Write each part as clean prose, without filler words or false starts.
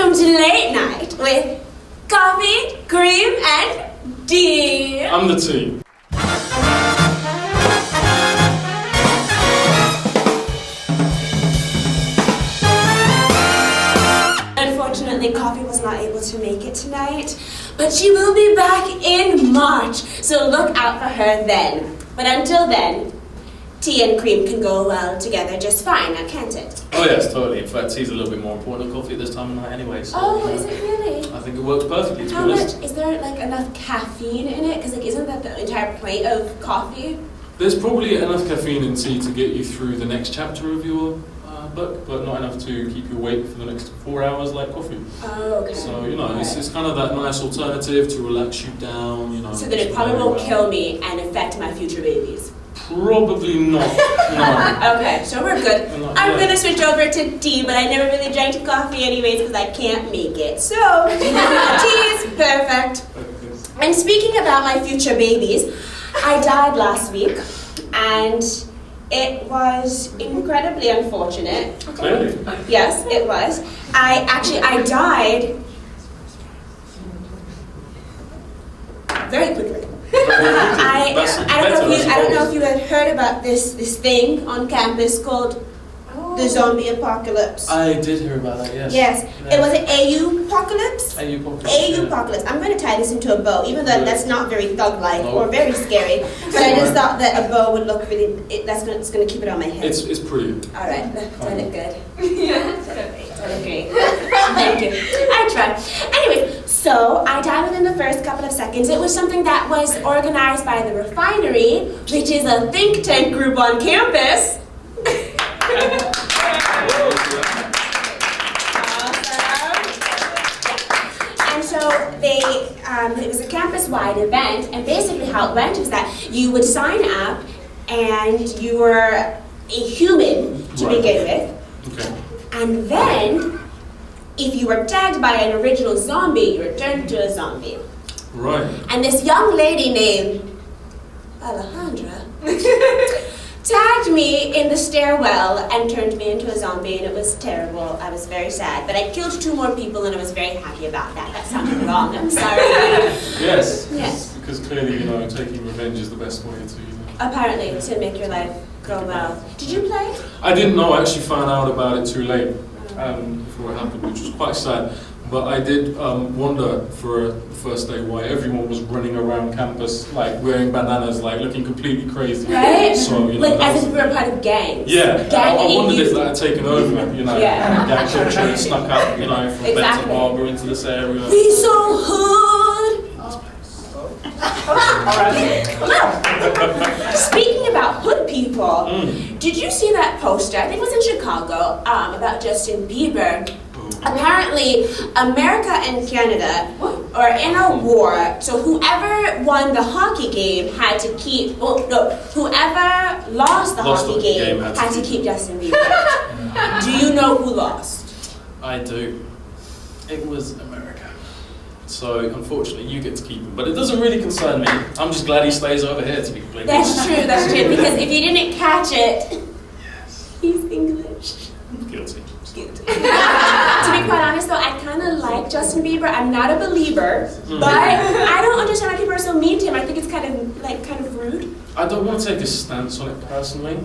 Welcome to Late Night with Coffee, Cream, and D. I'm the T. Unfortunately, Coffee was not able to make it tonight, but she will be back in March, so look out for her then. But until then, tea and cream can go well together just fine, now can't it? Oh yes, totally. In fact, tea's a little bit more important than coffee at this time of night anyway. So, Oh, is it really? I think it works perfectly, to be How honest. much? Is there like enough caffeine in it? Because like, isn't that the entire point of coffee? There's probably enough caffeine in tea to get you through the next chapter of your book, but not enough to keep you awake for the next 4 hours like coffee. Oh, okay. So, you know, it's kind of that nice alternative to relax you down, you know. So that it probably won't kill me and affect my future babies. Probably not, no. Okay, so we're good. I'm gonna switch over to tea, but I never really drank coffee anyways because I can't make it. So, tea is perfect. And speaking about my future babies, I died last week, and it was incredibly unfortunate. Clearly. Yes, it was. I died very quickly. I don't know if you had heard about this thing on campus called the zombie apocalypse. I did hear about that, yes. Yes, it was an AU-pocalypse. AU-pocalypse. AU-pocalypse. I'm going to tie this into a bow, even though that's not very thug-like or very scary. But I just thought that a bow would look really. It's going to keep it on my head. It's pretty. All right, that look good. Yeah, that look great. Thank you. I tried. Anyway, so I died within the first couple of seconds. It was something that was organized by the Refinery, which is a think tank group on campus. And so it was a campus-wide event, and basically how it went was that you would sign up, and you were a human to begin with, and then if you were tagged by an original zombie, you were turned into a zombie. Right. And this young lady named Alejandra tagged me in the stairwell and turned me into a zombie, and it was terrible. I was very sad. But I killed 2 more people, and I was very happy about that. That sounded wrong. I'm sorry. Yes. Yes. Because clearly, you know, taking revenge is the best way to, you know. Apparently, to make your life go well. Did you play? I didn't know. I actually found out about it too late before it happened, which was quite sad. But I did wonder for the first day why everyone was running around campus, like wearing bandanas, like looking completely crazy. Right? So, you know, like as if we were part of gangs. Yeah, Gang I wondered if that had taken over, you know. Yeah. Gang culture snuck up, you know, from Benton Harbor into this area. We so hood. Speaking about hood people, did you see that poster? I think it was in Chicago about Justin Bieber. Apparently, America and Canada are in a war, so whoever won the hockey game had to keep, whoever lost the hockey game had to keep Justin Bieber. Do you know who lost? I do. It was America. So, unfortunately, you get to keep him. But it doesn't really concern me. I'm just glad he stays over here, to be completely honest. That's true, because if you didn't catch it, he's English. Guilty. To be quite honest though, I kind of like Justin Bieber. I'm not a believer, but I don't understand why people are so mean to him. I think it's kind of rude. I don't want to take a stance on it personally,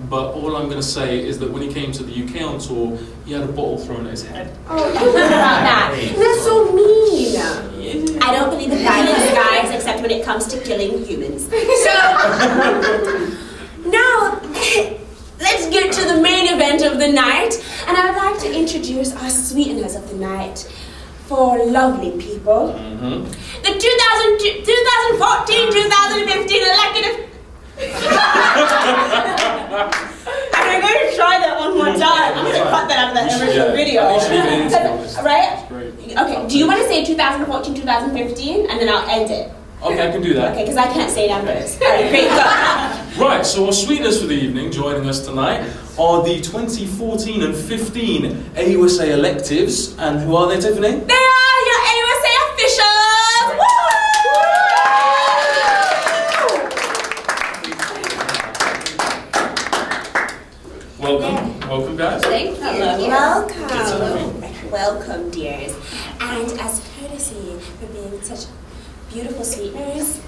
but all I'm going to say is that when he came to the UK on tour, he had a bottle thrown at his head. Oh, I heard about that. That's so mean. I don't believe in violence, guys, except when it comes to killing humans. So, now, let's get to the main event of the night, and I would like to introduce our sweeteners of the night. 4 lovely people. The 2014-2015 elected. I'm going to try that one more time. I'm going to cut that out of that original video. Right? Okay, do you want to say 2014-2015, and then I'll end it? Okay, I can do that. Okay, because I can't say numbers. All right, great, go. Right, so our sweeteners for the evening, joining us tonight, are the 2014 and 15 AUSA electives. And who are they, Tiffany? They are your AUSA officials! Woo! Welcome guys. Thank you. Welcome. welcome, dears. And as courtesy for being such beautiful sweeteners,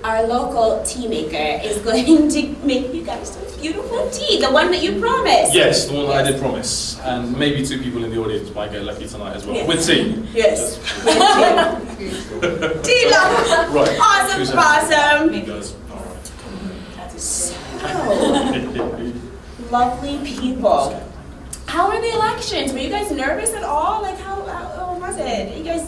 our local tea maker is going to make you guys some beautiful tea, the one that you promised. Yes, the one that I did promise. And maybe 2 people in the audience might get lucky tonight as well. Yes. With tea. Yes. Tea love. Right. Awesome. You guys. So, lovely people. How were the elections? Were you guys nervous at all? Like, how was it? You guys,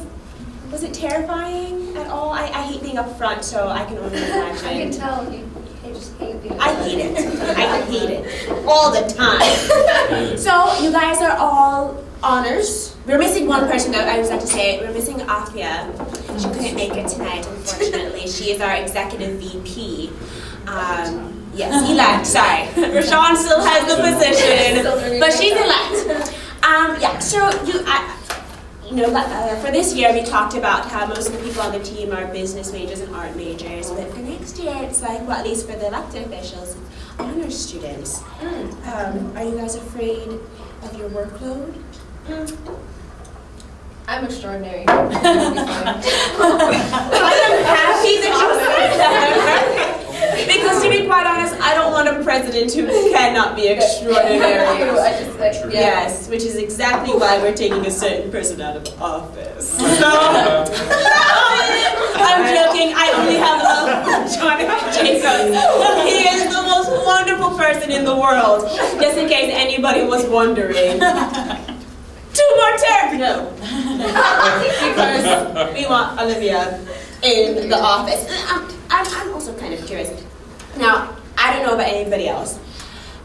was it terrifying at all? I hate being up front, so I can only imagine. I can tell you just hate being I hate it. I hate it all the time. So you guys are all honors. We're missing one person though. I was about to say we're missing Afia. She couldn't make it tonight, unfortunately. She is our executive VP. Yes, elect. Sorry, Rashawn still has the position, but she's elect. Yeah. So for this year we talked about how most of the people on the team are business majors and art majors, but for next year it's like, well, at least for the elected officials, it's honors students. Are you guys afraid of your workload? I'm extraordinary. I am happy that you said that. Because to be quite honest, I don't want a president who cannot be extraordinary. Yes, which is exactly why we're taking a certain person out of office. So, I'm joking, I only have love for Jonathan Jacobs. He is the most wonderful person in the world, just in case anybody was wondering. 2 more terms! No. Because we want Olivia in the office. I'm also kind of curious. Now, I don't know about anybody else,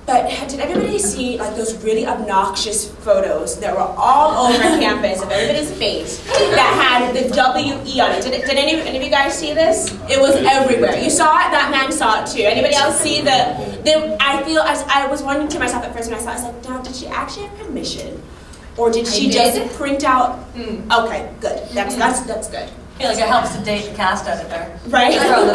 but did everybody see like those really obnoxious photos that were all over campus of everybody's face that had the WE on it? Did any of you guys see this? It was everywhere. You saw it? That man saw it too. Anybody else see I was wondering to myself at first when I saw it, I was like, now, did she actually have permission? Or did she just print out? Okay, good. That's good. I feel like it helps to date the cast editor. Right? It does.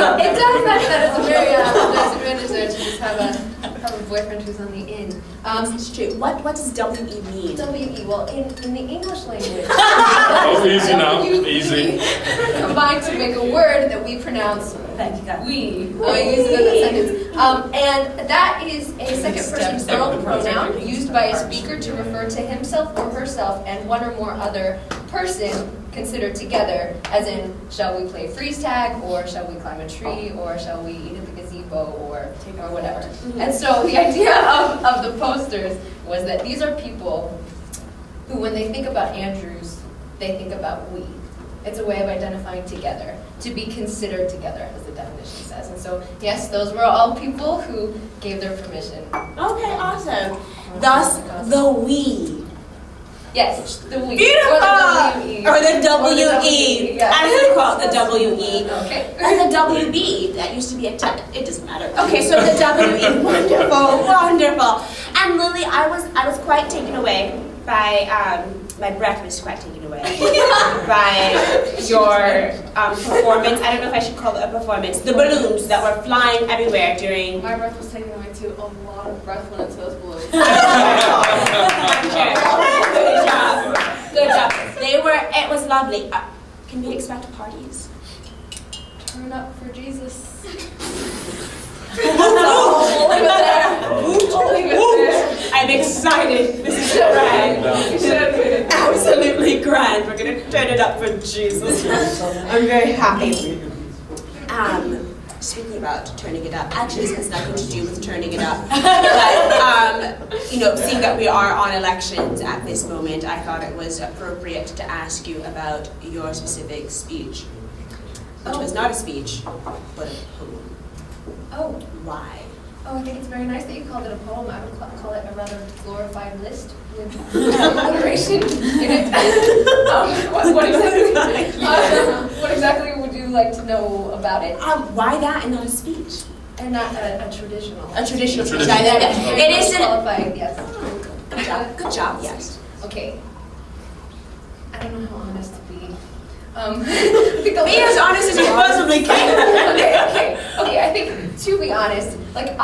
That is a very nice advantage there to just have a boyfriend who's on the in. It's true. What does WE mean? WE, well, in the English language, Oh, easy now. WE Easy. combined to make a word that we pronounce Thank you, guys. we. I use it in that sentence. And that is a second person plural pronoun used by a speaker to refer to himself or herself and one or more other person considered together, as in, shall we play freeze tag, or shall we climb a tree, or shall we eat at the gazebo, or whatever. And so the idea of the posters was that these are people who, when they think about Andrews, they think about we. It's a way of identifying together, to be considered together, as the definition says. And so, yes, those were all people who gave their permission. Okay, awesome. Thus, the we. Yes, the we. Beautiful! Or the WE. Or the WE. Yes. I'm going to call it the WE. Okay. Or the WB. That used to be a it doesn't matter. Okay, so the WE. Wonderful, wonderful. And Lily, I was quite taken away by, my breath was quite taken away by your performance. I don't know if I should call it a performance. The balloons that were flying everywhere during... My breath was taken away too. A lot of breath went into those balloons. Good job. Good job. It was lovely. Can we expect parties? Turn up for Jesus. We'll leave it there. I'm excited. This is grand. Absolutely grand. We're going to turn it up for Jesus. I'm very happy. Speaking about turning it up, actually this has nothing to do with turning it up. But, seeing that we are on elections at this moment, I thought it was appropriate to ask you about your specific speech. Which was not a speech, but a poem. Oh. Why? Oh, I think it's very nice that you called it a poem. I would call it a rather glorified list with alliteration in it. What exactly would you like to know about it? Why that and not a speech? And not a traditional. A traditional speech. Traditional. It is qualified, yes. Good job. Good job. Yes. Okay. I don't know how honest to be. Be as honest as you possibly can. Okay. I think to be honest, like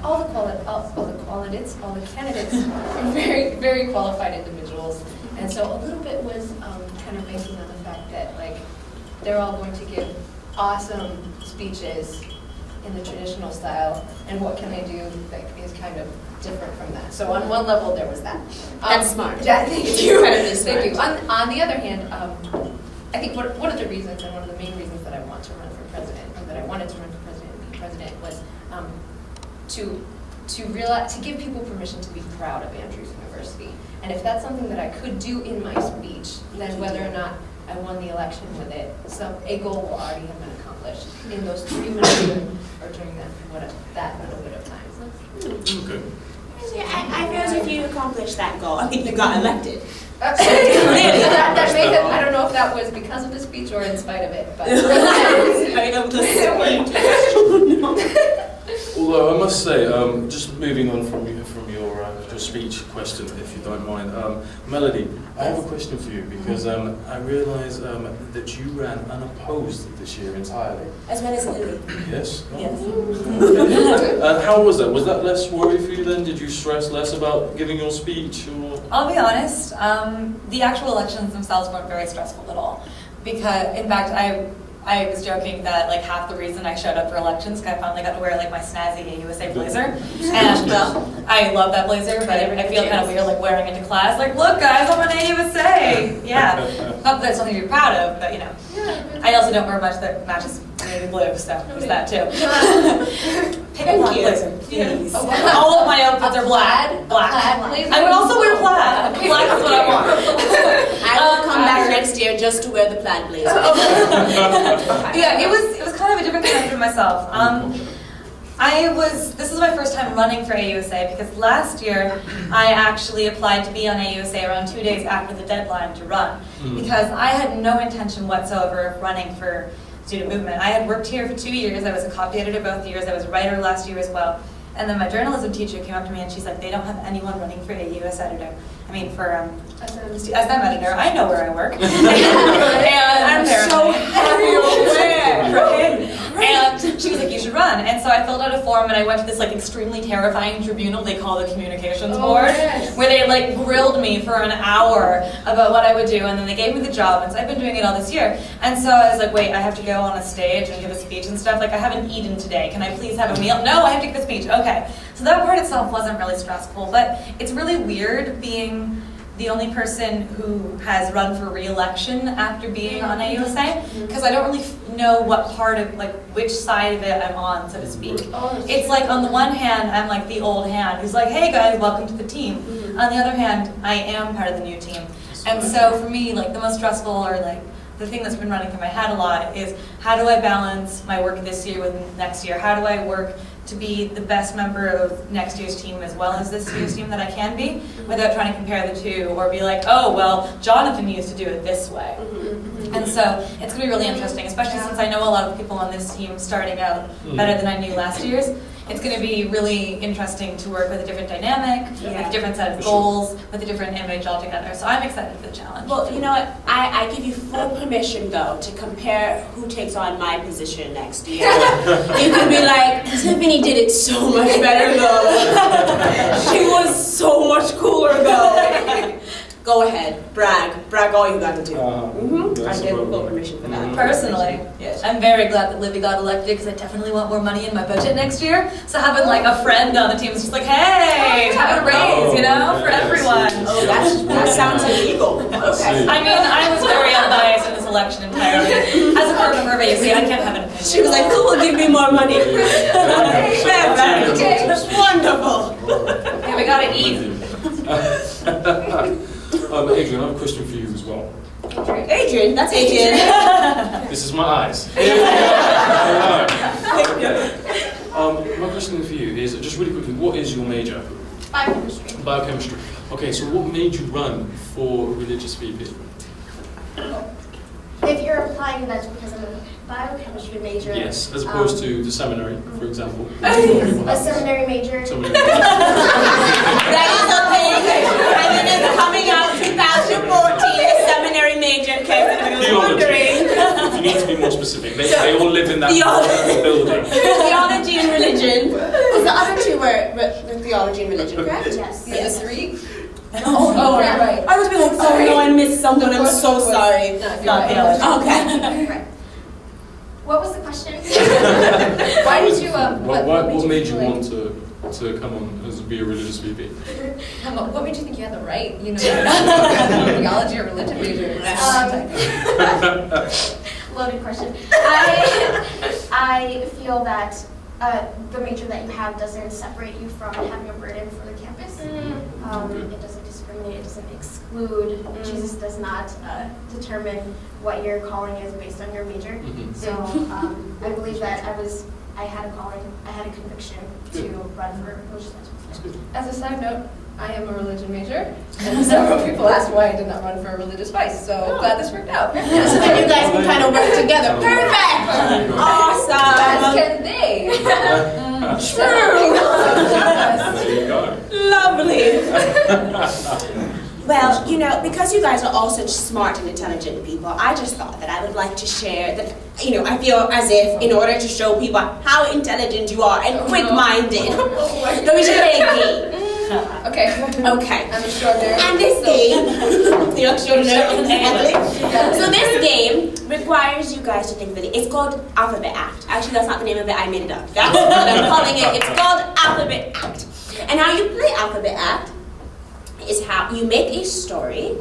all the candidates are very, very qualified individuals, And so a little bit was kind of based on the fact that like they're all going to give awesome speeches in the traditional style, and what can they do that is kind of different from that. So on one level there was that. That's smart. Yeah, thank you. Incredibly smart. Thank you. On the other hand, I think one of the reasons and one of the main reasons that I want to run for president, or that I wanted to run for president and be president, was to give people permission to be proud of Andrews University. And if that's something that I could do in my speech, then whether or not I won the election with it, a goal will already have been accomplished in those 3 minutes or during that little bit of time. Okay. I feel as if you accomplished that goal. I think you got elected. That may have, I don't know if that was because of the speech or in spite of it, but. Spite of the speech. Although I must say, just moving on from your speech question, if you don't mind, Melody, I have a question for you because I realise that you ran unopposed this year entirely. As well as Lily. Yes. Yes. And how was that? Was that less worry for you then? Did you stress less about giving your speech, or? I'll be honest, the actual elections themselves weren't very stressful at all. Because, in fact, I was joking that like half the reason I showed up for elections because I finally got to wear like my snazzy AUSA blazer, and I love that blazer, but I feel kind of weird like wearing it to class. Like, look guys, I'm an AUSA. Yeah, not that it's something to be proud of, but you know, I also don't wear much that matches navy blue, so there's that too. Pick a black blazer, please. All of my outfits are black. Black. I would also wear plaid. Black is what I want. I will come back next year just to wear the plaid blazer. Yeah, it was kind of a different kind for myself. This is my first time running for AUSA because last year I actually applied to be on AUSA around 2 days after the deadline to run because I had no intention whatsoever of running for student movement. I had worked here for 2 years. I was a copy editor both years. I was a writer last year as well. And then my journalism teacher came up to me and she's like, they don't have anyone running for AUS editor. I mean, for SM editor. I know where I work. And I'm so happy. And she was like, you should run. And so I filled out a form and I went to this like extremely terrifying tribunal they call the communications board, where they like grilled me for an hour about what I would do, and then they gave me the job. And so I've been doing it all this year. And so I was like, wait, I have to go on a stage and give a speech and stuff. Like, I haven't eaten today. Can I please have a meal? No, I have to give a speech. Okay. So that part itself wasn't really stressful, but it's really weird being the only person who has run for re-election after being on AUSA, because I don't really know what part of, like, which side of it I'm on, so to speak. It's like, on the one hand, I'm like the old hand who's like, hey guys, welcome to the team. On the other hand, I am part of the new team. And so for me, like, the most stressful, or like, the thing that's been running through my head a lot is, how do I balance my work this year with next year? How do I work to be the best member of next year's team as well as this year's team that I can be, without trying to compare the two or be like, oh, well, Jonathan used to do it this way. And so it's going to be really interesting, especially since I know a lot of people on this team starting out better than I knew last year's. It's going to be really interesting to work with a different dynamic, with a different set of goals, with a different image altogether. So I'm excited for the challenge. Well, you know what? I give you full permission, though, to compare who takes on my position next year. You could be like, Tiffany did it so much better, though. She was so much cooler, though. Go ahead, brag all you got to do. I give full permission for that. Personally, yes. I'm very glad that Libby got elected because I definitely want more money in my budget next year. So having like a friend on the team is just like, hey, have a raise, you know, for everyone. Oh, that sounds illegal. Okay. I mean, I was very unbiased in this election entirely. As a core member of AUSA, I can't have an opinion. She was like, cool, give me more money. Okay, wonderful. Okay, we gotta eat. Adrian, I have a question for you as well. Adrian, that's Adrian. This is my eyes. My question for you is, just really quickly, what is your major? Biochemistry. Biochemistry. Okay, so what made you run for religious speaking? If you're applying, that's because I'm a biochemistry major. Yes, as opposed to the seminary, for example. A seminary major. That is a thing. I mean, it's coming out 2014, a seminary major, in case anybody was wondering. You need to be more specific. They all live in that building. Theology and religion. Because the other two were theology and religion, correct? Yes. The three? Oh, right. Right. I was being like, oh no, I missed someone. I'm so sorry. Not the other. Okay. Right. What was the question? Why did you, What made you want to come on as be a religious VP? what made you think you had the right, theology or religion major? Loaded question. I feel that the major that you have doesn't separate you from having a burden for the campus. It doesn't discriminate, it doesn't exclude. Jesus does not determine what your calling is based on your major. So I believe that I had a calling, I had a conviction to run for religious management. As a side note, I am a religion major, and several people asked why I did not run for a religious vice, so glad this worked out. So then you guys can kind of work together. Perfect! As Awesome! can they. True! There you go. Lovely! Well, because you guys are all such smart and intelligent people, I just thought that I would like to share that, I feel as if in order to show people how intelligent you are and quick-minded, that we should play a game. Okay. Okay. I'm extraordinary. And this game, you're extraordinary. So this game requires you guys to think really. It's called Alphabet Act. Actually, that's not the name of it. I made it up. That's what I'm calling it. It's called Alphabet Act. And how you play Alphabet Act is how you make a story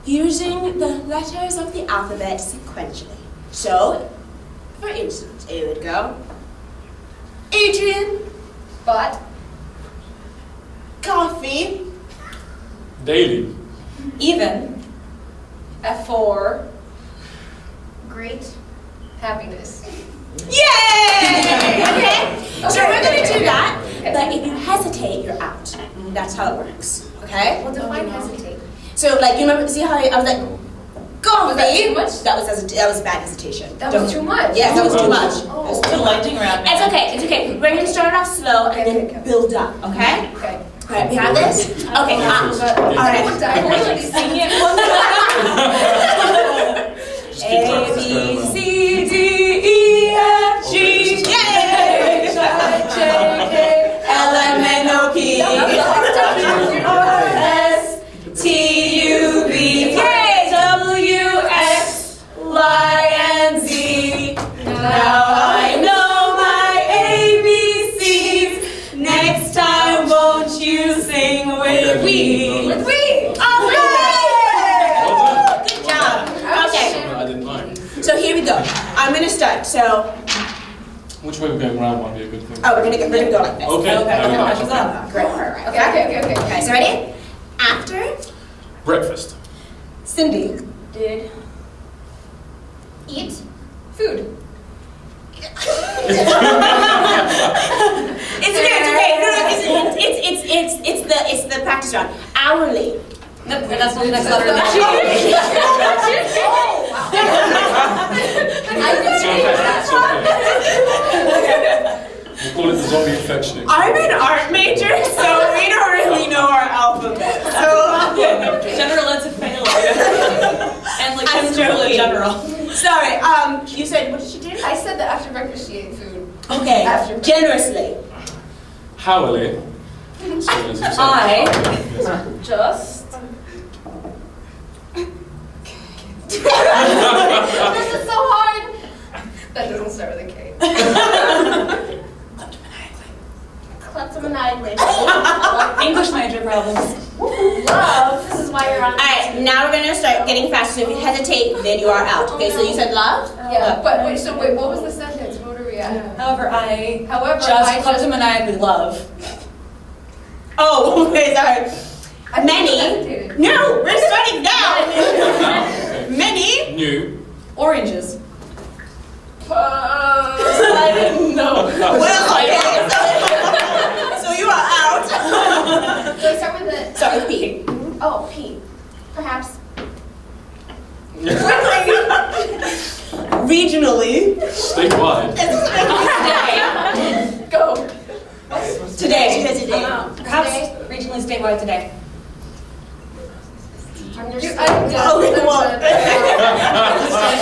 using the letters of the alphabet sequentially. So, for instance, it would go Adrian, But coffee, Daily. Even. F4, Great. happiness. yay! Okay? So we're Okay. going to do that, but if you hesitate, you're out. That's how it works, okay? Well, define hesitate. So, like, you remember, see how I was like, coffee? Was that too much? That was bad hesitation. That was too much. Yeah, that was too much. Oh. It's too lightning round. It's okay. We're going to start off slow and Okay. then build up, okay? Okay. All right, we have this? Okay, But all right. A, B, C, D, E, F, G, J, L, M, N, O, P, R, S, T, U, V, K, W, X, Y, and Z. Now I know my ABCs. Next time, won't you sing with me? With we. All right! Well done. Good job. Okay. Something I didn't like. So here we go. I'm gonna start. So, Which way we're going round might be a good thing. we're gonna go like this. Okay. Okay, matches up. Great. Alright. Okay. Okay. So ready? After Breakfast. Cindy Did Eat food. It's okay. It's the practice round. Hourly. That's the next letter in the We'll call it the zombie infection. I'm an art major, so we don't really know our alphabet. So General ed to fail. And like I'm chemical in joking. general. sorry. You said what did she do? I said that after breakfast she ate food. Okay. After Generously. Hourly. So as you said, I- yes. Just. This is so hard. That doesn't start with a K. kleptomaniacally. English major problems. Love. This is why you're on. Alright, now we're gonna start getting faster. So if you hesitate, then you are out. Okay, so you said love? Yeah, but wait, what was the sentence? What are we at? However, I However, just kleptomaniacally love. Oh, okay, sorry. I think you Many. hesitated. No, we're starting now. Many. New. Oranges. I didn't know. Well, okay. So you are out. So start with the. Start with P. Oh, P. Perhaps. Regionally. Statewide. Go. Today. She said today. Perhaps regionally statewide today. Understood. Oh, well.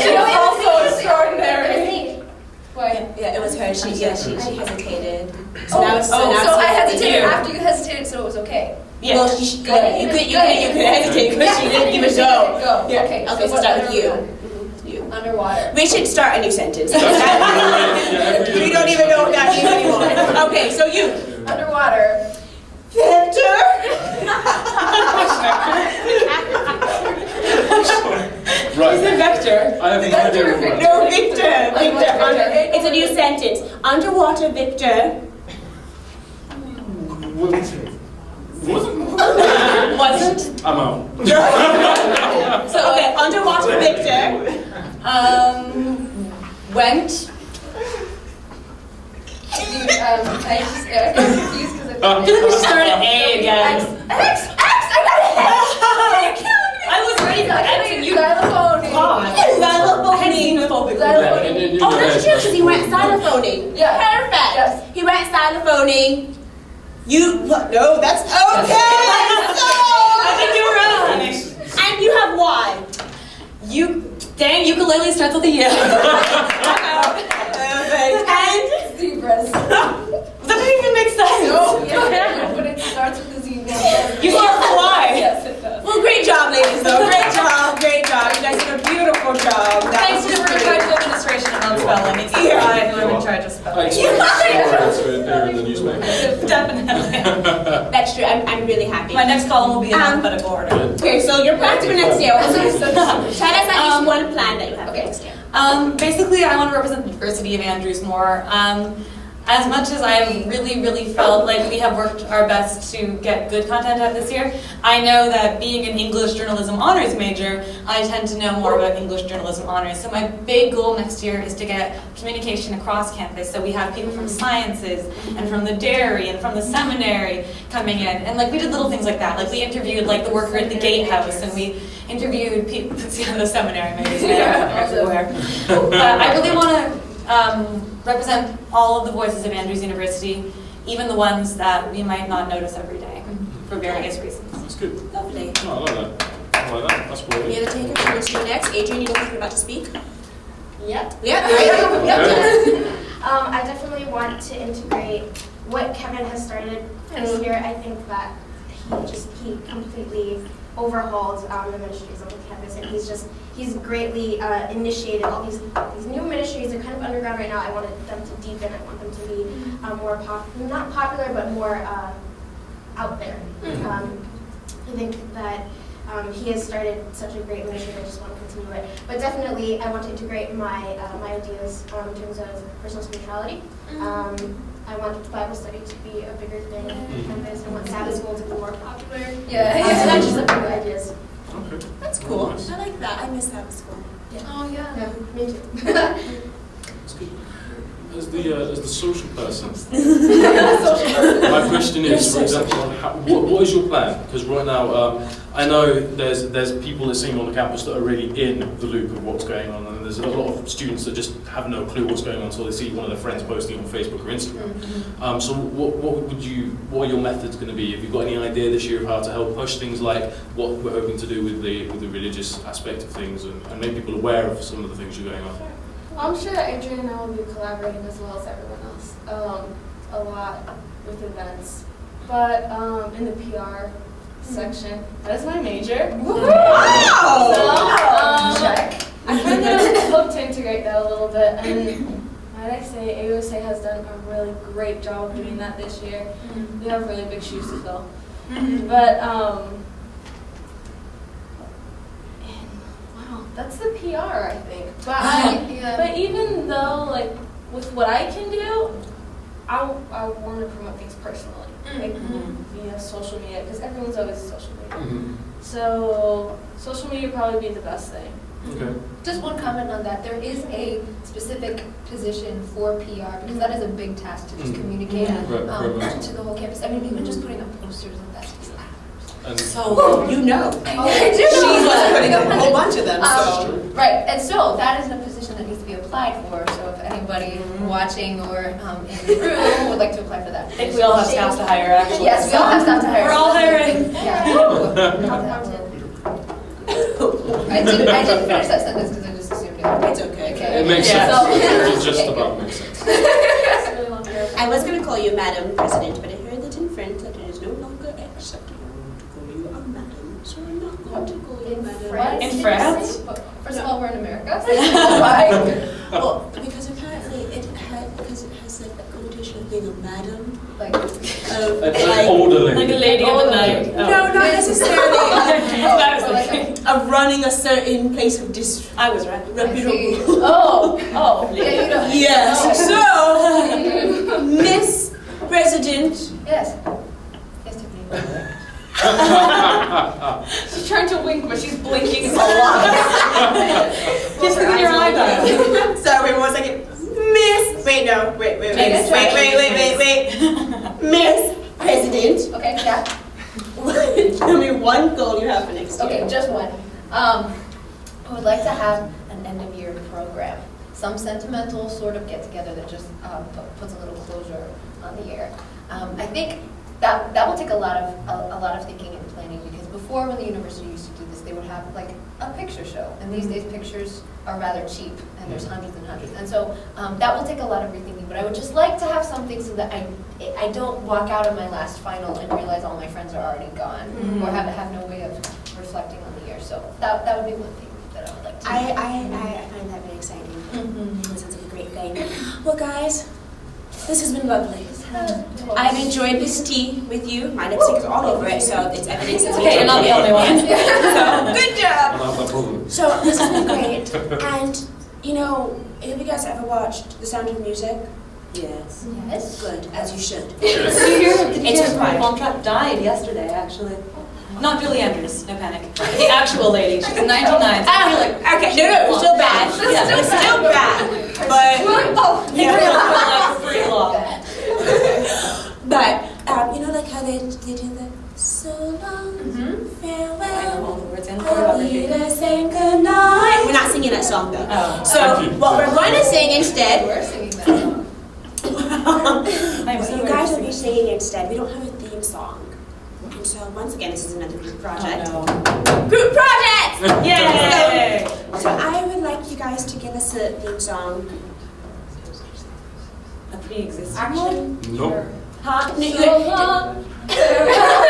She was also extraordinary. Disney. Why? Yeah, it was her. She hesitated. So now it's I hesitated you. after you hesitated, so it was okay. Yeah. Well, you could hesitate because she didn't give a go. Go. Yeah. Okay. Okay, so what start with other- you. Underwater. We should start a new sentence. Yeah, We don't even know what that means anymore. Okay, so you. Underwater. Victor. Right. Is it Vector? I have no idea what we're No, Victor. Like Victor. Victor. It's a new sentence. Underwater Victor. Wasn't. I'm out. So, okay, underwater Victor. Went. Dude, I just got confused because I feel like we should start at A again. X, I got it! I was ready for X and you Xylophone. paused. Xylophoning. Xylophone. Oh, that's true, because he went xylophoning. Yeah. Perfect. Yes. He went xylophoning. You, no, that's okay. So, I think you're right. and you have Y. Dang, ukulele starts with a U. I'm out. Perfect. And Zebras. That doesn't even make sense. Yeah, but it starts with a Z. You start with Y. Yes, it does. well, great job, ladies. Though, great job, great job. You guys did a beautiful job. That Thanks was to the great. Charge of Administration and on spelling. It's Yeah. I who am in charge of I spelling. expect the story to appear in the newspaper. Definitely. That's true. I'm really happy. My next column will be in alphabetical order. Okay, so your plan for next year. Tell us at least one plan that you have for Okay. next year. Basically, I want to represent the diversity of Andrews more. As much as I really felt like we have worked our best to get good content out this year, I know that being an English journalism honors major, I tend to know more about English journalism honors. So my big goal next year is to get communication across campus. So we have people from sciences and from the dairy and from the seminary coming in. And like we did little things like that. Like we interviewed like the worker at the gatehouse and we interviewed people, the seminary maybe everywhere. But I really want to represent all of the voices of Andrews University, even the ones that we might not notice every day for various reasons. That's good. Lovely. Oh, I like that. I like that. That's Any brilliant. other takers? Who wants to go next? Adrian, you look like you're about to speak. Yep. Yeah. I definitely want to integrate what Kevin has started this year. I think that he completely overhauled the ministries on the campus, and he's greatly initiated all these new ministries. They're kind of underground right now. I wanted them to deepen. I want them to be more not popular, but more out there. I think that he has started such a great ministry. I just want to continue it. But definitely, I want to integrate my ideas in terms of personal spirituality. I want Bible study to be a bigger thing on campus. I want Sabbath school to be more popular. Yeah. So that's just a few ideas. Okay. That's cool. Nice. I like that. I miss that at school. Oh, yeah. Yeah, me too. That's good. As the social person, my question is, for example, what is your plan? Because right now, I know there's people that seem on the campus that are really in the loop of what's going on, and there's a lot of students that just have no clue what's going on until they see one of their friends posting on Facebook or Instagram. So what are your methods going to be? Have you got any idea this year of how to help push things like what we're hoping to do with the religious aspect of things, and make people aware of some of the things that are going on? I'm sure Adrian and I will be collaborating as well as everyone else a lot with events. But in the PR section, that is my major. Wow! So, Check. I kind of hope to integrate that a little bit. And might I say, AUSA has done a really great job of doing that this year. We have really big shoes to fill. But, wow, that's the PR, I think. But even though, like, with what I can do, I want to promote things personally, like via social media, because everyone's always social media. So social media would probably be the best thing. Okay. Just one comment on that. There is a specific position for PR because that is a big task to just communicate Right. to the whole campus. I mean, even just putting up posters and that takes hours. And So you know. I do. She was putting up a whole bunch of them. So. Right, and so that is a position that needs to be applied for. So if anybody watching or in the room would like to apply for that, I think we all have staff to hire, actually. Yes, we all have staff to hire. We're all hiring. Yeah. I didn't finish that sentence because I just assumed it. It's okay. Okay. it makes Yeah. sense. So- It just about makes sense. It's a really long paragraph. I was going to call you Madam President, but I heard that in French that it is no longer acceptable to call you a madam, so I'm not going to call you In Madam. France? In France? First of all, we're in America. Why? Well, because apparently it has like a connotation of being a madam, Like, It's like orderly. Like a lady of the night. no, not necessarily That was like okay. of running a certain place of disreputable. I was right. oh, yeah, you know. Yes. Oh. So, Miss President. Yes. Yes, Tiffany. She's trying to wink, but she's blinking a lot. Just look at your eyebrows. Sorry, 1 second. Miss. Wait, no. Wait. Miss President. Okay, yeah. Tell me one goal you have for next year. Okay, just one. I would like to have an end of year program. Some sentimental sort of get together that just puts a little closure on the year. I think that will take a lot of thinking and planning, because before, when the university used to do this, they would have like a picture show, and these days pictures are rather cheap, and there's hundreds and hundreds, and so that will take a lot of rethinking. But I would just like to have something so that I don't walk out of my last final and realize all my friends are already gone, or have no way of reflecting on the year. So that would be one thing that I would like to do. I find that very exciting. It sounds like a great thing. Well, guys, this has been lovely. I've enjoyed this tea with you. My lipstick is all over it, so it's evidence. It's Okay, you're not the only one. So, good job. I don't have that problem. So this has been great. And you know, have you guys ever watched The Sound of Music? Yes. Yes. Good, as you should. Did you hear that It's the required. contract died yesterday, actually? Not Julie Andrews, no panic. The actual lady, she's 99. Oh, okay, no, still bad. Still It's still bad. But Yeah. Pretty long. But you know, like how they do the so long, I know farewell, all the words and Leaders and good night. We're not singing that song though. Oh. So Thank you. what we're going to sing instead. We're singing that song. I'm so You guys will ready be to singing instead. We don't have a theme song. And so once again, this is another group project. Oh, no. Group project! Yay! So I would like you guys to give us a theme song. A pre-existing Actually, one? Nope. huh? So long, farewell.